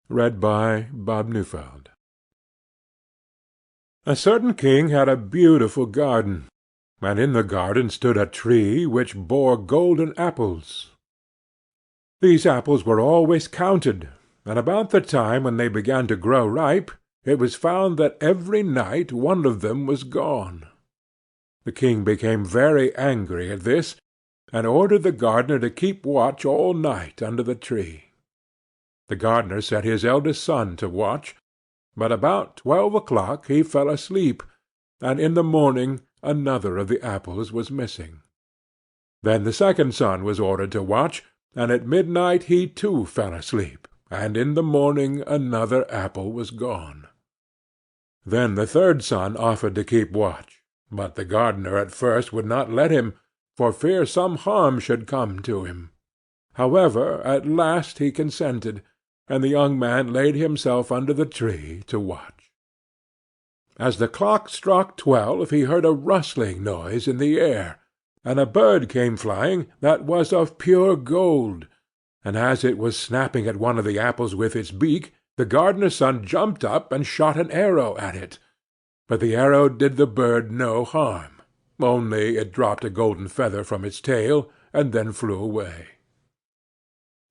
A certain king had a beautiful garden, and in the garden stood a tree which bore golden apples. These apples were always counted, and about the time when they began to grow ripe, it was found that every night one of them was gone. The king became very angry at this, and ordered the gardener to keep watch all night under the tree. The gardener set his eldest son to watch, but about 12 o'clock he fell asleep, and in the morning another of the apples was missing. Then the second son was ordered to watch, and at midnight he too fell asleep, and in the morning another apple was gone. Then the third son offered to keep watch, but the gardener at first would not let him, for fear some harm should come to him. However, at last he consented, and the young man laid himself under the tree to watch. As the clock struck 12 he heard a rustling noise in the air, and a bird came flying that was of pure gold, and as it was snapping at one of the apples with its beak, the gardener's son jumped up and shot an arrow at it. But the arrow did the bird no harm, only it dropped a golden feather from its tail, and then flew away.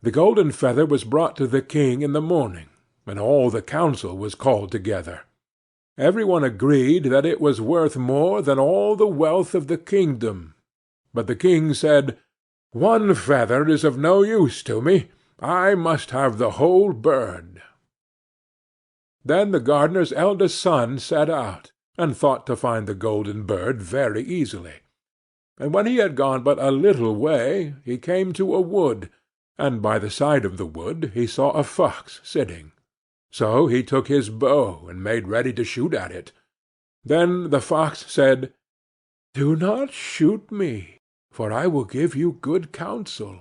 The golden feather was brought to the king in the morning, and all the council was called together. Every one agreed that it was worth more than all the wealth of the kingdom. But the king said, "One feather is of no use to me. I must have the whole bird." Then the gardener's eldest son set out, and thought to find the golden bird very easily. And when he had gone but a little way, he came to a wood, and by the side of the wood he saw a fox sitting. So he took his bow and made ready to shoot at it. Then the fox said, "Do not shoot me, for I will give you good counsel.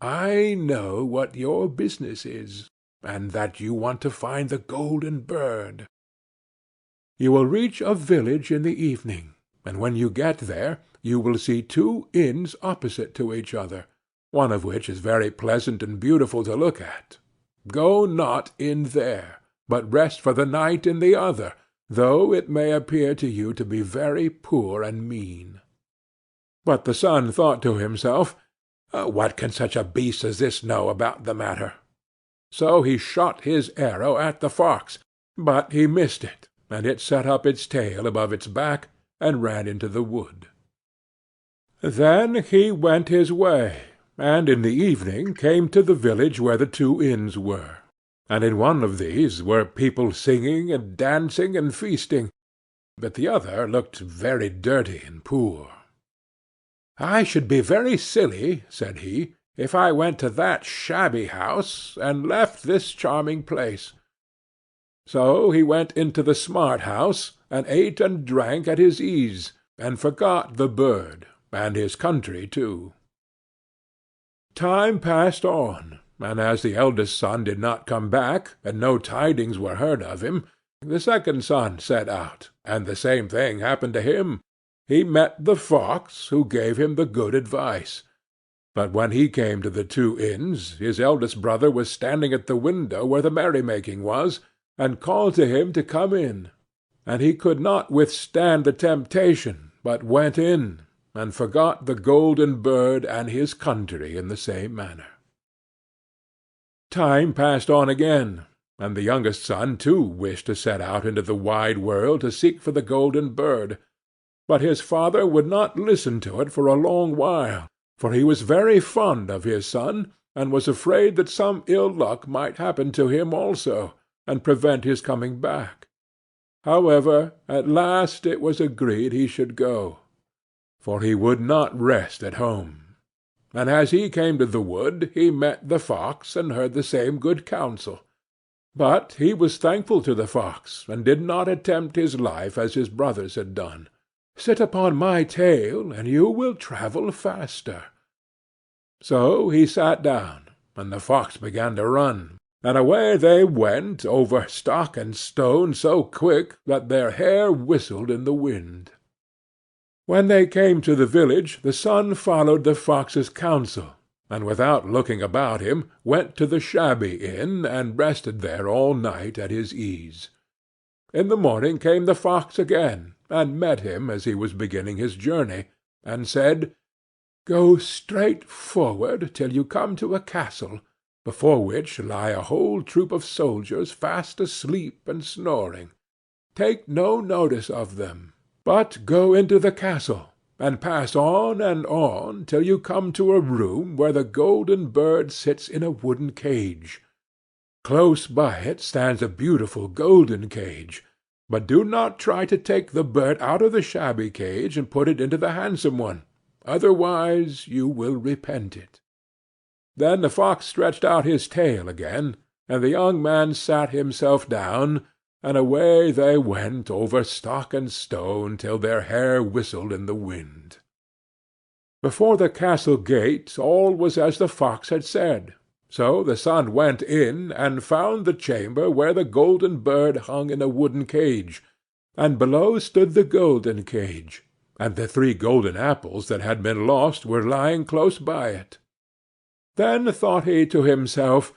I know what your business is, and that you want to find the golden bird. You will reach a village in the evening, and when you get there you will see 2 inns opposite to each other, one of which is very pleasant and beautiful to look at. Go not in there, but rest for the night in the other, though it may appear to you to be very poor and mean." But the son thought to himself, "What can such a beast as this know about the matter?" So he shot his arrow at the fox, but he missed it, and it set up its tail above its back, and ran into the wood. Then he went his way, and in the evening came to the village where the 2 inns were, and in one of these were people singing and dancing and feasting, but the other looked very dirty and poor. "I should be very silly," said he, "if I went to that shabby house, and left this charming place." So he went into the smart house, and ate and drank at his ease, and forgot the bird, and his country too. Time passed on, and as the eldest son did not come back, and no tidings were heard of him, the second son set out, and the same thing happened to him. He met the fox, who gave him the good advice. But when he came to the 2 inns, his eldest brother was standing at the window where the merrymaking was, and called to him to come in. And he could not withstand the temptation, but went in, and forgot the golden bird and his country in the same manner. Time passed on again, and the youngest son too wished to set out into the wide world to seek for the golden bird. But his father would not listen to it for a long while, for he was very fond of his son, and was afraid that some ill luck might happen to him also, and prevent his coming back. However, at last it was agreed he should go, for he would not rest at home. And as he came to the wood, he met the fox, and heard the same good counsel. But he was thankful to the fox, and did not attempt his life as his brothers had done. "Sit upon my tail, and you will travel faster." So he sat down, and the fox began to run, and away they went over stock and stone so quick that their hair whistled in the wind. When they came to the village, the son followed the fox's counsel, and without looking about him went to the shabby inn, and rested there all night at his ease. In the morning came the fox again, and met him as he was beginning his journey, and said, "Go straight forward till you come to a castle, before which lie a whole troop of soldiers fast asleep and snoring. Take no notice of them, but go into the castle, and pass on till you come to a room where the golden bird sits in a wooden cage. Close by it stands a beautiful golden cage, but do not try to take the bird out of the shabby cage and put it into the handsome one, otherwise you will repent it." Then the fox stretched out his tail again, and the young man sat himself down, and away they went over stock and stone till their hair whistled in the wind. Before the castle gate all was as the fox had said. So the son went in, and found the chamber where the golden bird hung in a wooden cage, and below stood the golden cage, and the 3 golden apples that had been lost were lying close by it. Then thought he to himself,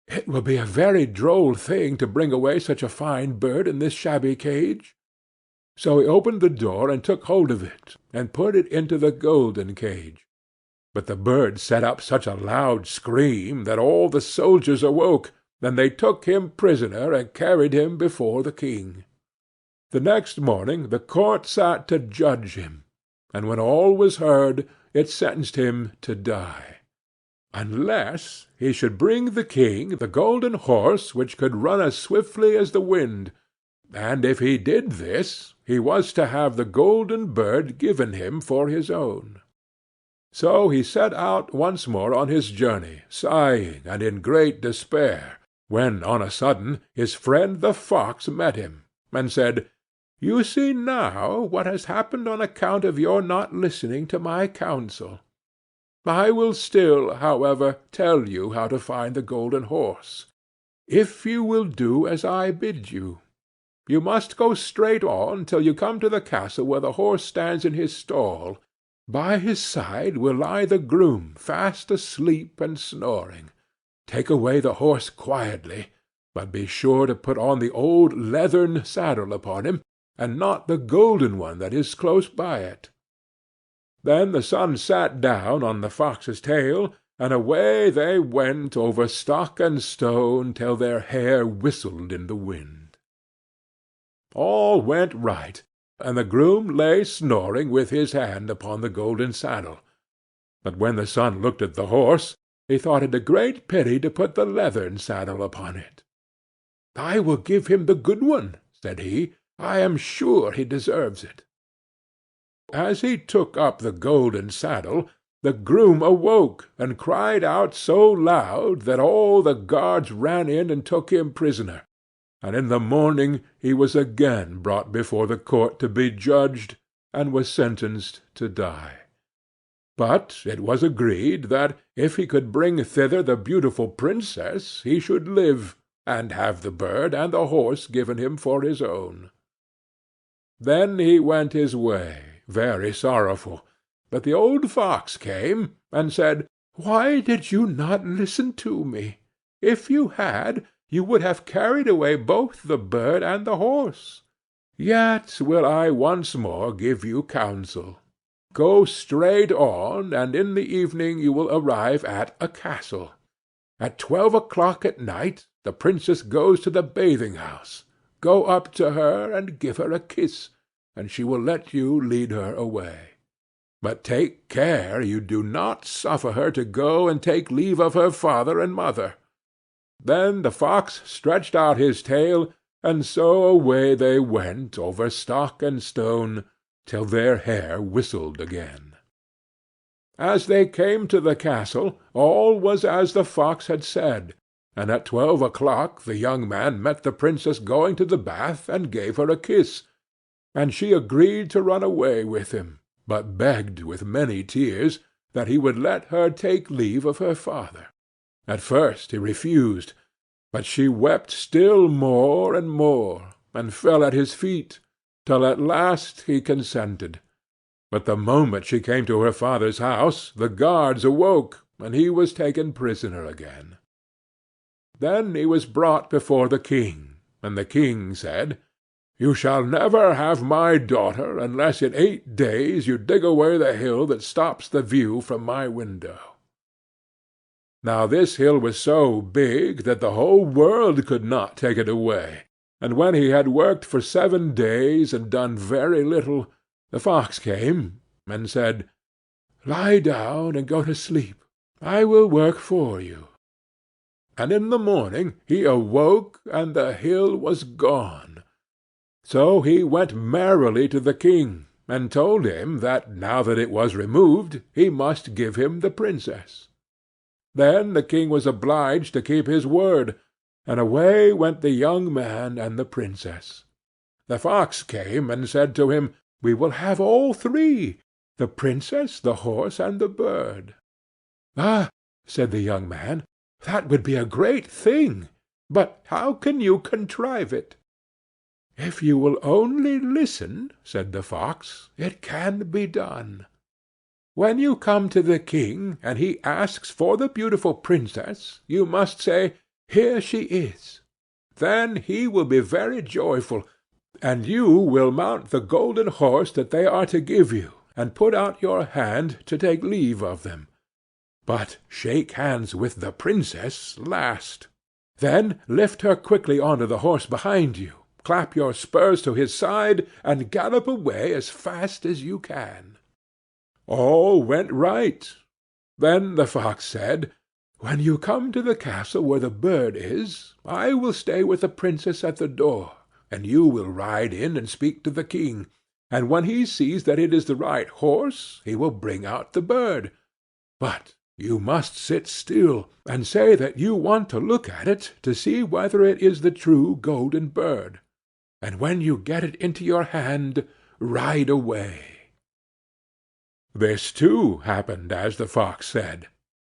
"It will be a very droll thing to bring away such a fine bird in this shabby cage." So he opened the door and took hold of it, and put it into the golden cage. But the bird set up such a loud scream that all the soldiers awoke, and they took him prisoner and carried him before the king. The next morning the court sat to judge him, and when all was heard, it sentenced him to die, unless he should bring the king the golden horse which could run as swiftly as the wind, and if he did this, he was to have the golden bird given him for his own. So he set out once more on his journey, sighing and in great despair, when on a sudden his friend the fox met him, and said, "You see now what has happened on account of your not listening to my counsel. I will still, however, tell you how to find the golden horse, if you will do as I bid you. You must go straight on till you come to the castle where the horse stands in his stall. By his side will lie the groom, fast asleep and snoring. Take away the horse quietly, but be sure to put on the old leathern saddle upon him, and not the golden one that is close by it." Then the son sat down on the fox's tail, and away they went over stock and stone till their hair whistled in the wind. All went right, and the groom lay snoring with his hand upon the golden saddle. But when the son looked at the horse, he thought it a great pity to put the leathern saddle upon it. "I will give him the good one," said he. "I am sure he deserves it." As he took up the golden saddle, the groom awoke, and cried out so loud that all the guards ran in and took him prisoner, and in the morning he was again brought before the court to be judged, and was sentenced to die. But it was agreed that, if he could bring thither the beautiful princess, he should live, and have the bird and the horse given him for his own. Then he went his way, very sorrowful, but the old fox came, and said, "Why did you not listen to me? If you had, you would have carried away both the bird and the horse. Yet will I once more give you counsel. Go straight on, and in the evening you will arrive at a castle. At 12 o'clock at night the princess goes to the bathing-house. Go up to her and give her a kiss, and she will let you lead her away. But take care you do not suffer her to go and take leave of her father and mother." Then the fox stretched out his tail, and so away they went over stock and stone, till their hair whistled again. As they came to the castle, all was as the fox had said, and at 12 o'clock the young man met the princess going to the bath, and gave her a kiss, and she agreed to run away with him, but begged with many tears that he would let her take leave of her father. At first he refused, but she wept still more and more, and fell at his feet, till at last he consented. But the moment she came to her father's house, the guards awoke, and he was taken prisoner again. Then he was brought before the king, and the king said, "You shall never have my daughter unless in 8 days you dig away the hill that stops the view from my window." Now this hill was so big that the whole world could not take it away, and when he had worked for 7 days and done very little, the fox came and said, "Lie down and go to sleep. I will work for you." And in the morning he awoke, and the hill was gone. So he went merrily to the king, and told him that now that it was removed, he must give him the princess. Then the king was obliged to keep his word, and away went the young man and the princess. The fox came and said to him, "We will have all 3, the princess, the horse, and the bird." "Ah," said the young man, "that would be a great thing, but how can you contrive it?" "If you will only listen," said the fox, "it can be done. When you come to the king, and he asks for the beautiful princess, you must say, 'Here she is.' Then he will be very joyful, and you will mount the golden horse that they are to give you, and put out your hand to take leave of them. But shake hands with the princess last. Then lift her quickly onto the horse behind you, clap your spurs to his side, and gallop away as fast as you can." All went right. Then the fox said, "When you come to the castle where the bird is, I will stay with the princess at the door, and you will ride in and speak to the king, and when he sees that it is the right horse, he will bring out the bird. But you must sit still, and say that you want to look at it to see whether it is the true golden bird. And when you get it into your hand, ride away." This too happened as the fox said.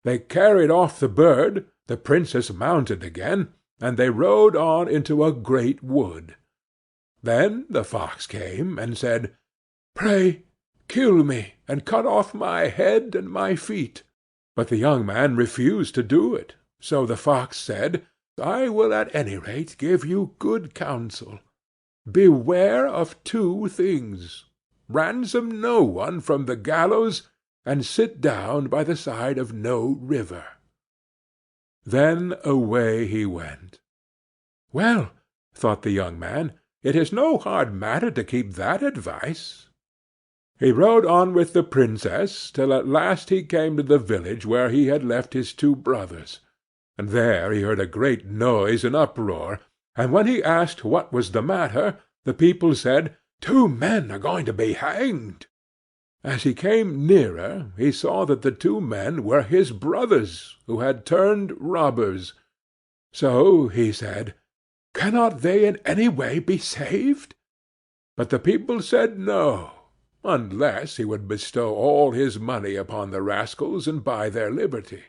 They carried off the bird, the princess mounted again, and they rode on into a great wood. Then the fox came and said, "Pray kill me, and cut off my head and my feet." But the young man refused to do it, so the fox said, "I will at any rate give you good counsel. Beware of 2 things. Ransom no one from the gallows, and sit down by the side of no river." Then away he went. "Well," thought the young man, "it is no hard matter to keep that advice." He rode on with the princess, till at last he came to the village where he had left his 2 brothers, and there he heard a great noise and uproar, and when he asked what was the matter, the people said, "2 men are going to be hanged." As he came nearer, he saw that the 2 men were his brothers, who had turned robbers. So he said, "Cannot they in any way be saved?" But the people said no, unless he would bestow all his money upon the rascals and buy their liberty.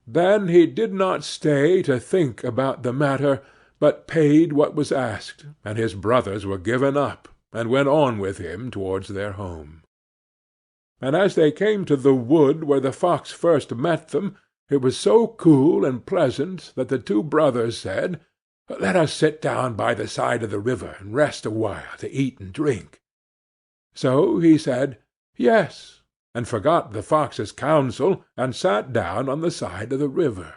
Then he did not stay to think about the matter, but paid what was asked, and his brothers were given up, and went on with him towards their home. And as they came to the wood where the fox first met them, it was so cool and pleasant that the 2 brothers said, "Let us sit down by the side of the river and rest awhile to eat and drink." So he said, "Yes," and forgot the fox's counsel, and sat down on the side of the river.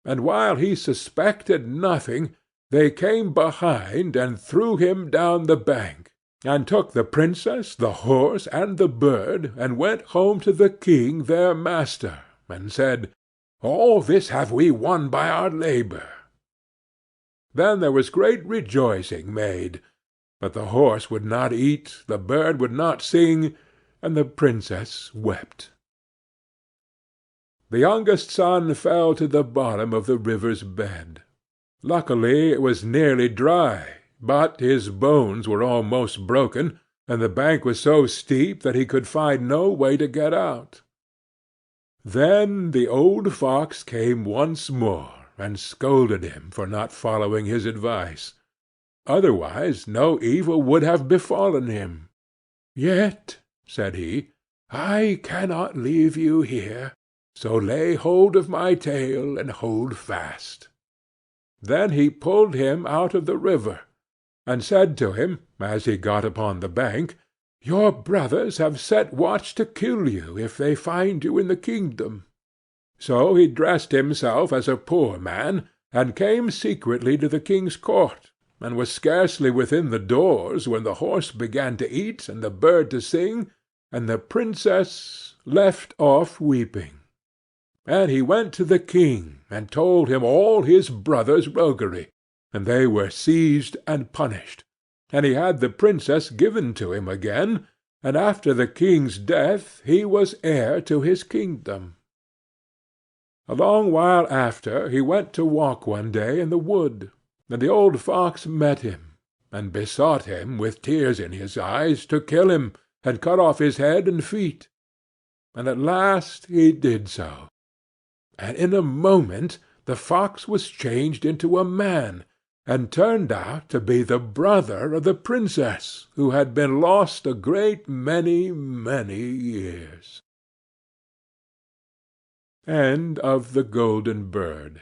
And while he suspected nothing, they came behind and threw him down the bank, and took the princess, the horse, and the bird, and went home to the king their master, and said, "All this have we won by our labor." Then there was great rejoicing made, but the horse would not eat, the bird would not sing, and the princess wept. The youngest son fell to the bottom of the river's bed. Luckily it was nearly dry, but his bones were almost broken, and the bank was so steep that he could find no way to get out. Then the old fox came once more, and scolded him for not following his advice. Otherwise no evil would have befallen him. "Yet," said he, "I cannot leave you here. So lay hold of my tail, and hold fast." Then he pulled him out of the river, and said to him, as he got upon the bank, "Your brothers have set watch to kill you, if they find you in the kingdom." So he dressed himself as a poor man, and came secretly to the king's court, and was scarcely within the doors when the horse began to eat, and the bird to sing, and the princess left off weeping. And he went to the king, and told him all his brothers' roguery, and they were seized and punished, and he had the princess given to him again, and after the king's death he was heir to his kingdom. A long while after he went to walk one day in the wood, and the old fox met him, and besought him, with tears in his eyes, to kill him, and cut off his head and feet. And at last he did so, and in a moment the fox was changed into a man, and turned out to be the brother of the princess, who had been lost a great many, many years. End of The Golden Bird.